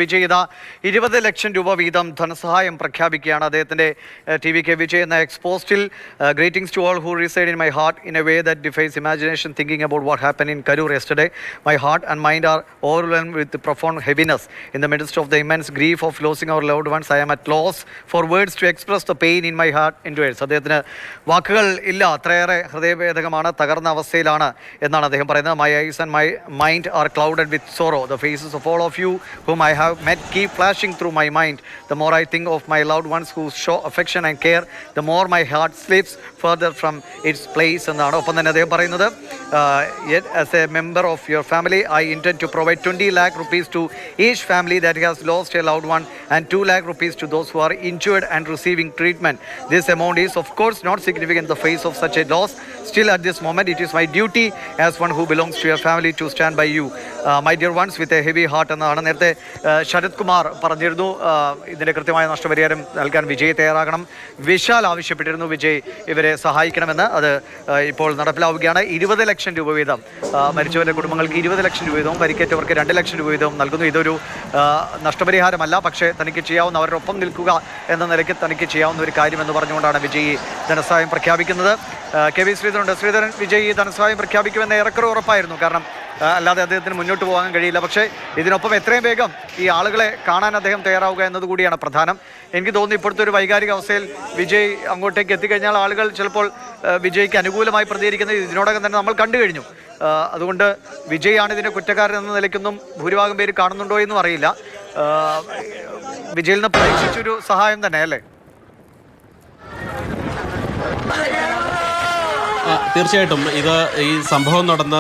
വിജയിത 20 ലക്ഷം രൂപ വീതം ധനസഹായം പ്രഖ്യാപിക്കുകയാണ്. അദ്ദേഹത്തിൻ്റെ TVK വിജയ് എന്ന എക്സ്പോസ്റ്റിൽ greetings to all who reside in my heart in a way that defies imagination, thinking about what happened in Karur yesterday. My heart and mind are overwhelmed with profound heaviness. In the midst of the immense grief of losing our loved ones, I am at loss for words to express the pain in my heart into words. അദ്ദേഹത്തിന് വാക്കുകൾ ഇല്ല, അത്രയേറെ ഹൃദയഭേദകമാണ്, തകർന്ന അവസ്ഥയിലാണ് എന്നാണ് അദ്ദേഹം പറയുന്നത്. My eyes and my mind are clouded with sorrow. The faces of all of you whom I have met keep flashing through my mind. The more I think of my loved ones who show affection and care, the more my heart slips further from its place എന്നാണ്. ഒപ്പം തന്നെ അദ്ദേഹം പറയുന്നത്, yet as a member of your family I intend to provide 20 lakh rupees to each family that has lost a loved one and 2 lakh rupees to those who are injured and receiving treatment. This amount is of course not significant in the face of such a loss. Still at this moment it is my duty as one who belongs to your family to stand by you, my dear ones, with a heavy heart എന്നാണ്. നേരത്തെ ശരത് കുമാർ പറഞ്ഞിരുന്നു ഇതിൻ്റെ കൃത്യമായ നഷ്ടപരിഹാരം നൽകാൻ വിജയ് തയ്യാറാകണം. വിശാൽ ആവശ്യപ്പെട്ടിരുന്നു വിജയ് ഇവരെ സഹായിക്കണമെന്ന്. അത് ഇപ്പോൾ നടപ്പിലാവുകയാണ്. 20 ലക്ഷം രൂപ വീതം മരിച്ചവരുടെ കുടുംബങ്ങൾക്ക് 20 ലക്ഷം രൂപ വീതവും പരിക്കേറ്റവർക്ക് 2 ലക്ഷം രൂപ വീതവും നൽകുന്നു. ഇതൊരു നഷ്ടപരിഹാരമല്ല, പക്ഷേ തനിക്ക് ചെയ്യാവുന്ന, അവരുടെ ഒപ്പം നിൽക്കുക എന്ന നിലയ്ക്ക് തനിക്ക് ചെയ്യാവുന്ന ഒരു കാര്യമെന്ന് പറഞ്ഞുകൊണ്ടാണ് വിജയ് ധനസഹായം പ്രഖ്യാപിക്കുന്നത്. KV ശ്രീധരനുണ്ട്. ശ്രീധരൻ, വിജയ് ധനസഹായം പ്രഖ്യാപിക്കുമെന്ന് ഏറെക്കുറെ ഉറപ്പായിരുന്നു, കാരണം അല്ലാതെ അദ്ദേഹത്തിന് മുന്നോട്ട് പോകാൻ കഴിയില്ല. പക്ഷേ ഇതിനൊപ്പം എത്രയും വേഗം ഈ ആളുകളെ കാണാൻ അദ്ദേഹം തയ്യാറാവുക എന്നതുകൂടിയാണ് പ്രധാനം. എനിക്ക് തോന്നുന്നു ഇപ്പോഴത്തെ ഒരു വൈകാരിക അവസ്ഥയിൽ വിജയ് അങ്ങോട്ടേക്ക് എത്തിക്കഴിഞ്ഞാൽ ആളുകൾ ചിലപ്പോൾ വിജയ്ക്ക് അനുകൂലമായി പ്രതികരിക്കുന്നത് ഇതിനോടകം തന്നെ നമ്മൾ കണ്ടു കഴിഞ്ഞു. അതുകൊണ്ട് വിജയാണ് ഇതിൻ്റെ കുറ്റക്കാരൻ എന്ന നിലയ്ക്കൊന്നും ഭൂരിഭാഗം പേര് കാണുന്നുണ്ടോ എന്നും അറിയില്ല. വിജയിൽ നിന്ന് പ്രതീക്ഷിച്ചൊരു സഹായം തന്നെ അല്ലേ? തീർച്ചയായിട്ടും ഈ സംഭവം നടന്ന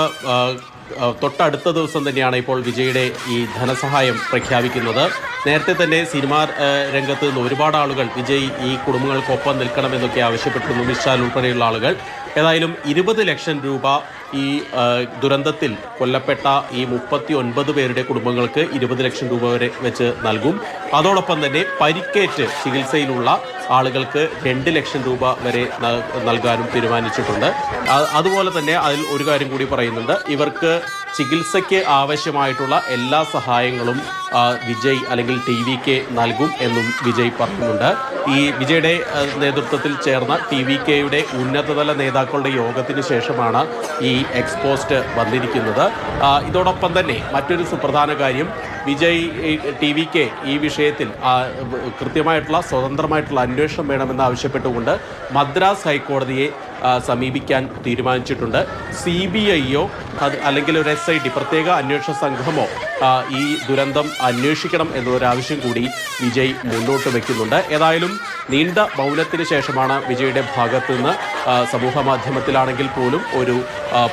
തൊട്ടടുത്ത ദിവസം തന്നെയാണ് ഇപ്പോൾ വിജയുടെ ഈ ധനസഹായം പ്രഖ്യാപിക്കുന്നത്. നേരത്തെ തന്നെ സിനിമാ രംഗത്ത് നിന്ന് ഒരുപാട് ആളുകൾ വിജയ് ഈ കുടുംബങ്ങൾക്കൊപ്പം നിൽക്കണമെന്നൊക്കെ ആവശ്യപ്പെട്ടിരുന്നു, വിശാൽ ഉൾപ്പെടെയുള്ള ആളുകൾ. ഏതായാലും 20 ലക്ഷം രൂപ ഈ ദുരന്തത്തിൽ കൊല്ലപ്പെട്ട ഈ 39 പേരുടെ കുടുംബങ്ങൾക്ക് 20 ലക്ഷം രൂപ വരെ വെച്ച് നൽകും. അതോടൊപ്പം തന്നെ പരിക്കേറ്റ് ചികിത്സയിലുള്ള ആളുകൾക്ക് 2 ലക്ഷം രൂപ വരെ നൽകാനും തീരുമാനിച്ചിട്ടുണ്ട്. അതുപോലെ തന്നെ അതിൽ ഒരു കാര്യം കൂടി പറയുന്നുണ്ട്, ഇവർക്ക് ചികിത്സയ്ക്ക് ആവശ്യമായിട്ടുള്ള എല്ലാ സഹായങ്ങളും വിജയ് അല്ലെങ്കിൽ TVK നൽകും എന്നും വിജയ് പറയുന്നുണ്ട്. ഈ വിജയുടെ നേതൃത്വത്തിൽ ചേർന്ന TVKയുടെ ഉന്നതതല നേതാക്കളുടെ യോഗത്തിന് ശേഷമാണ് ഈ എക്സ്പോസ്റ്റ് വന്നിരിക്കുന്നത്. ഇതോടൊപ്പം തന്നെ മറ്റൊരു സുപ്രധാന കാര്യം, വിജയ് TVK ഈ വിഷയത്തിൽ കൃത്യമായിട്ടുള്ള സ്വതന്ത്രമായിട്ടുള്ള അന്വേഷണം വേണമെന്ന് ആവശ്യപ്പെട്ടുകൊണ്ട് മദ്രാസ് ഹൈക്കോടതിയെ സമീപിക്കാൻ തീരുമാനിച്ചിട്ടുണ്ട്. CBIയോ അല്ലെങ്കിൽ ഒരു SIT പ്രത്യേക അന്വേഷണ സംഘമോ ഈ ദുരന്തം അന്വേഷിക്കണം എന്നൊരാവശ്യം കൂടി വിജയ് മുന്നോട്ട് വയ്ക്കുന്നുണ്ട്. ഏതായാലും നീണ്ട മൗനത്തിന് ശേഷമാണ് വിജയുടെ ഭാഗത്തു നിന്ന് സമൂഹ മാധ്യമത്തിലാണെങ്കിൽ പോലും ഒരു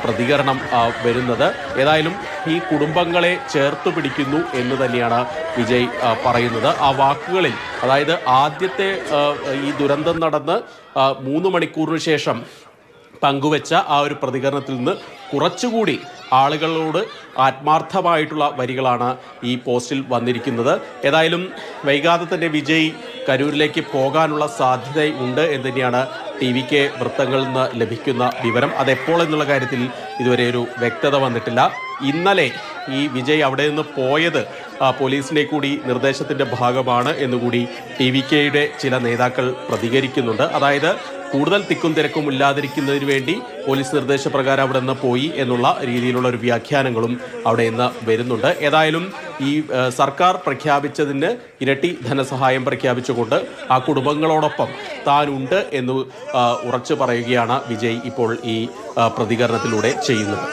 പ്രതികരണം വരുന്നത്. ഏതായാലും ഈ കുടുംബങ്ങളെ ചേർത്തു പിടിക്കുന്നു എന്ന് തന്നെയാണ് വിജയ് പറയുന്നത്. ആ വാക്കുകളിൽ, അതായത് ആദ്യത്തെ ഈ ദുരന്തം നടന്ന് 3 മണിക്കൂറിന് ശേഷം പങ്കുവെച്ച ആ ഒരു പ്രതികരണത്തിൽ നിന്ന് കുറച്ചുകൂടി ആളുകളോട് ആത്മാർത്ഥമായിട്ടുള്ള വരികളാണ് ഈ പോസ്റ്റിൽ വന്നിരിക്കുന്നത്. ഏതായാലും വൈകാതെ തന്നെ വിജയ് കരൂരിലേക്ക് പോകാനുള്ള സാധ്യതയുണ്ട് എന്ന് തന്നെയാണ് TVK വൃത്തങ്ങളിൽ നിന്ന് ലഭിക്കുന്ന വിവരം. അതെപ്പോൾ എന്നുള്ള കാര്യത്തിൽ ഇതുവരെ ഒരു വ്യക്തത വന്നിട്ടില്ല. ഇന്നലെ ഈ വിജയ് അവിടെ നിന്ന് പോയത് പോലീസിൻ്റെ കൂടി നിർദ്ദേശത്തിൻ്റെ ഭാഗമാണ് എന്നുകൂടി TVKയുടെ ചില നേതാക്കൾ പ്രതികരിക്കുന്നുണ്ട്. അതായത് കൂടുതൽ തിക്കും തിരക്കും ഇല്ലാതിരിക്കുന്നതിന് വേണ്ടി പോലീസ് നിർദ്ദേശപ്രകാരം അവിടെ നിന്ന് പോയി എന്നുള്ള രീതിയിലുള്ള ഒരു വ്യാഖ്യാനങ്ങളും അവിടെ നിന്ന് വരുന്നുണ്ട്. ഏതായാലും ഈ സർക്കാർ പ്രഖ്യാപിച്ചതിന് ഇരട്ടി ധനസഹായം പ്രഖ്യാപിച്ചുകൊണ്ട് ആ കുടുംബങ്ങളോടൊപ്പം താനുണ്ട് എന്ന് ഉറച്ചു പറയുകയാണ് വിജയ് ഇപ്പോൾ ഈ പ്രതികരണത്തിലൂടെ ചെയ്യുന്നത്.